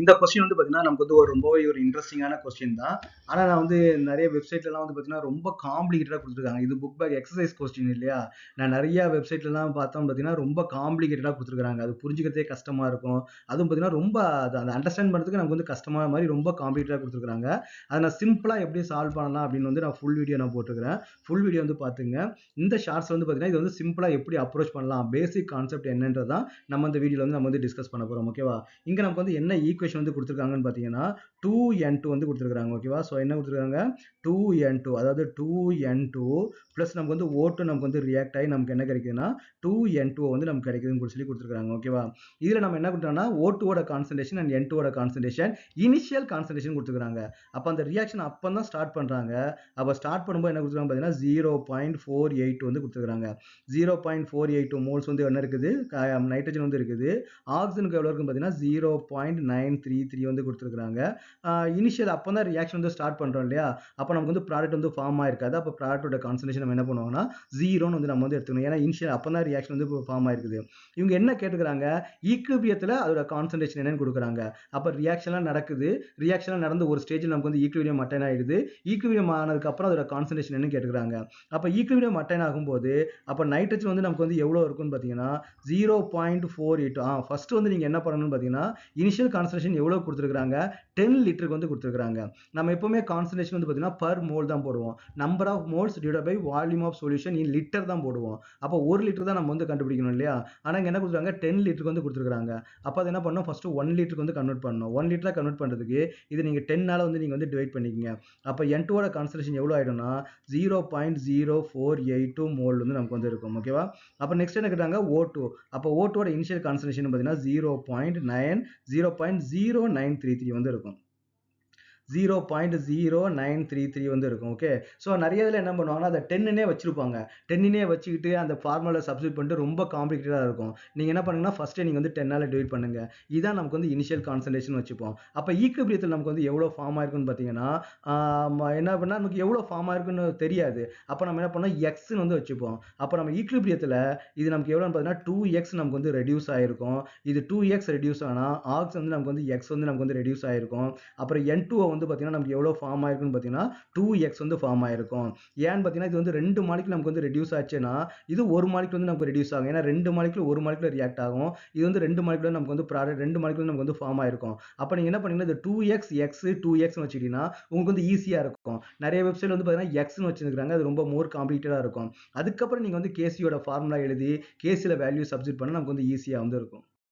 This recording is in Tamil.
இந்த கொஸ்டின் வந்து பார்த்தீங்கன்னா நமக்கு வந்து ரொம்பவே ஒரு இன்ட்ரெஸ்டிங்கான கொஸ்டின் தான். ஆனால் நான் வந்து நிறைய வெப்சைட்லலாம் வந்து பார்த்தீங்கன்னா ரொம்ப காம்ப்ளிகேட்டடாக கொடுத்துருக்காங்க. இது புக் பேக் எக்ஸசைஸ் கொஸ்டின் இல்லையா? நான் நிறைய வெப்சைட்லலாம் பார்த்தோம் பார்த்தீங்கன்னா ரொம்ப காம்ப்ளிகேட்டடாக கொடுத்துருக்காங்க. அது புரிஞ்சுக்கிறதே கஷ்டமா இருக்கும். அதுவும் பார்த்தீங்கன்னா ரொம்ப அதை அண்டர்ஸ்டாண்ட் பண்ணுறதுக்கு நமக்கு வந்து கஷ்டமான மாதிரி ரொம்ப காம்ப்ளிகேட்டடாக கொடுத்துருக்காங்க. அதை நான் சிம்பிளாக எப்படி சால்வ் பண்ணலாம் அப்படின்னு வந்து நான் ஃபுல் வீடியோ நான் போட்டுருக்கிறேன். ஃபுல் வீடியோ வந்து பார்த்துங்க. இந்த ஷார்ட்ஸ் வந்து பார்த்தீங்கன்னா இது வந்து சிம்பிளாக எப்படி அப்ரோச் பண்ணலாம், பேசிக் கான்செப்ட் என்னன்றதான் நம்ம இந்த வீடியோவில் வந்து நம்ம வந்து டிஸ்கஸ் பண்ண போகிறோம். ஓகேவா? இங்க நமக்கு வந்து என்ன ஈக்குவேஷன் வந்து கொடுத்துருக்காங்கன்னு பார்த்தீங்கன்னா 2n2 வந்து கொடுத்துருக்காங்க. ஓகேவா? ஸோ என்ன கொடுத்துருக்காங்க 2n2, அதாவது 2n2 ப்ளஸ் நமக்கு வந்து O2 நமக்கு வந்து ரியாக்ட் ஆகி நமக்கு என்ன கிடைக்குதுன்னா 2n2 வந்து நமக்கு கிடைக்குதுன்னு சொல்லி கொடுத்துருக்காங்க. ஓகேவா? இதில் நம்ம என்ன கொடுத்தோம்னா O2ஓட கான்சன்ட்ரேஷன் அண்ட் N2ஓட கான்சன்ட்ரேஷன் இனிஷியல் கான்சன்ட்ரேஷன் கொடுத்துருக்காங்க. அப்போ அந்த ரியாக்ஷன் அப்போ தான் ஸ்டார்ட் பண்ணுறாங்க. அப்போ ஸ்டார்ட் பண்ணும்போது என்ன கொடுத்துருக்காங்க பார்த்தீங்கன்னா 0.482 வந்து கொடுத்துருக்காங்க. 0.482 மோல்ஸ் வந்து என்ன இருக்குது, நைட்ரஜன் வந்து இருக்குது. ஆக்சிஜனுக்கு எவ்வளோ இருக்குன்னு பார்த்தீங்கன்னா 0.933 வந்து கொடுத்துருக்காங்க. இனிஷியல் அப்போ தான் ரியாக்ஷன் வந்து ஸ்டார்ட் பண்ணுறோம் இல்லையா? அப்போ நமக்கு வந்து ப்ராடக்ட் வந்து ஃபார்ம் ஆயிருக்காது. அப்போ ப்ராடக்டோட கான்சன்ட்ரேஷன் நம்ம என்ன பண்ணுவாங்கன்னா 0ன்னு வந்து நம்ம வந்து எடுத்துக்கணும். ஏன்னா இனிஷியல் அப்போ தான் ரியாக்ஷன் வந்து ஃபார்ம் ஆயிருக்குது. இவங்க என்ன கேட்டுக்கிறாங்க, ஈக்குலிபிரியத்தில் அதோட கான்சன்ட்ரேஷன் என்னன்னு கொடுக்குறாங்க. அப்போ ரியாக்ஷன்லாம் நடக்குது. ரியாக்ஷன்லாம் நடந்து ஒரு ஸ்டேஜில் நமக்கு வந்து ஈக்குலிபிரியம் அட்டைன் ஆயிடுது. ஈக்குலிபிரியம் ஆனதுக்கப்புறம் அதோட கான்சன்ட்ரேஷன் என்னன்னு கேட்டுக்கிறாங்க. அப்போ ஈக்குலிபிரியம் அட்டைன் ஆகும்போது அப்போ நைட்ரஜன் வந்து நமக்கு வந்து எவ்வளோ இருக்குன்னு பார்த்தீங்கன்னா 0.482. ஃபர்ஸ்ட் வந்து நீங்க என்ன பண்ணணும்னு பார்த்தீங்கன்னா இனிஷியல் கான்சன்ட்ரேஷன் எவ்வளோ கொடுத்துருக்காங்க, 10 லிட்டருக்கு வந்து கொடுத்துருக்காங்க. நம்ம எப்பவுமே கான்சன்ட்ரேஷன் வந்து பார்த்தீங்கன்னா பர் மோல் தான் போடுவோம். Number of moles divided by volume of solution in litre தான் போடுவோம். அப்போ 1 லிட்டர் தான் நம்ம வந்து கண்டுபிடிக்கணும் இல்லையா? ஆனால் இங்கே என்ன கொடுத்துருக்காங்க 10 லிட்டருக்கு வந்து கொடுத்துருக்காங்க. அப்போ அது என்ன பண்ணணும், ஃபர்ஸ்ட் 1 லிட்டருக்கு வந்து கன்வெர்ட் பண்ணணும். 1 லிட்டரா கன்வெர்ட் பண்ணுறதுக்கு இது நீங்க 10னால வந்து நீங்க வந்து டிவைட் பண்ணிக்கங்க. அப்போ N2ஓட கான்சன்ட்ரேஷன் எவ்வளோ ஆயிடும்னா 0.0482 மோல் வந்து நமக்கு வந்து இருக்கும். ஓகேவா? அப்போ நெக்ஸ்ட் என்ன கேட்டாங்க O2. அப்போ O2ஓட இனிஷியல் கான்சன்ட்ரேஷன் பார்த்தீங்கன்னா 0.0933 வந்து இருக்கும். 0.0933 வந்து இருக்கும். ஓகே. ஸோ நிறைய இதில் என்ன பண்ணுவாங்கன்னா அதை 10னே வச்சிருப்பாங்க. 10னே வச்சுக்கிட்டு அந்த ஃபார்முலா சப்ஸ்டிட் பண்ணிட்டு ரொம்ப காம்ப்ளிகேட்டடாக இருக்கும். நீங்கள் என்ன பண்ணுங்கன்னா ஃபர்ஸ்ட்டே நீங்கள் வந்து 10ஆல் டிவைட் பண்ணுங்க. இதான் நமக்கு வந்து இனிஷியல் கான்சன்ட்ரேஷன் வச்சுப்போம். அப்போ ஈக்குலிபிரியத்தில் நமக்கு வந்து எவ்வளோ ஃபார்ம் ஆயிருக்குன்னு பார்த்தீங்கன்னா என்ன பண்ணால் நமக்கு எவ்வளோ ஃபார்ம் ஆயிருக்குன்னு தெரியாது. அப்போ நம்ம என்ன பண்ணோம் எக்ஸ்ன்னு வந்து வச்சுப்போம். அப்போ நம்ம ஈக்குலிபிரியத்தில் இது நமக்கு எவ்வளோன்னு பார்த்தீங்கன்னா 2x நமக்கு வந்து ரெடியூஸ் ஆயிருக்கும். இது 2x ரெடியூஸ் ஆனால் ஆக்ஸ் வந்து நமக்கு வந்து x வந்து நமக்கு வந்து ரெடியூஸ் ஆயிருக்கும். அப்புறம் N2O வந்து பார்த்தீங்கன்னா நமக்கு எவ்வளோ ஃபார்ம் ஆயிருக்குன்னு பார்த்தீங்கன்னா 2x வந்து ஃபார்ம் ஆயிருக்கும். ஏன்னு பார்த்தீங்கன்னா இது வந்து 2 மாலிகுல் நமக்கு வந்து ரெடியூஸ் ஆச்சுன்னா இது 1 மாலிகுல் வந்து நமக்கு ரெடியூஸ் ஆகும். ஏன்னா 2 மாலிகுல் 1 மாலிகுல் ரியாக்ட் ஆகும். இது வந்து 2 மாலிகுல் நமக்கு வந்து ப்ராடக்ட் 2 மாலிகுல் நமக்கு வந்து ஃபார்ம் ஆயிருக்கும். அப்போ நீங்க என்ன பண்ணீங்கன்னா இது 2x x 2x னு வச்சுக்கிட்டீங்கன்னா உங்களுக்கு வந்து ஈஸியா இருக்கும். நிறைய வெப்சைட்ல வந்து பார்த்தீங்கன்னா x னு வச்சிருக்காங்க. அது ரொம்ப மோர் காம்ப்ளிகேட்டடா இருக்கும். அதுக்கப்புறம் நீங்க வந்து KC யோட ஃபார்முலா எழுதி KC ல வேல்யூ சப்ஸ்டிட் பண்ணா நமக்கு வந்து ஈஸியா வந்து இருக்கும்.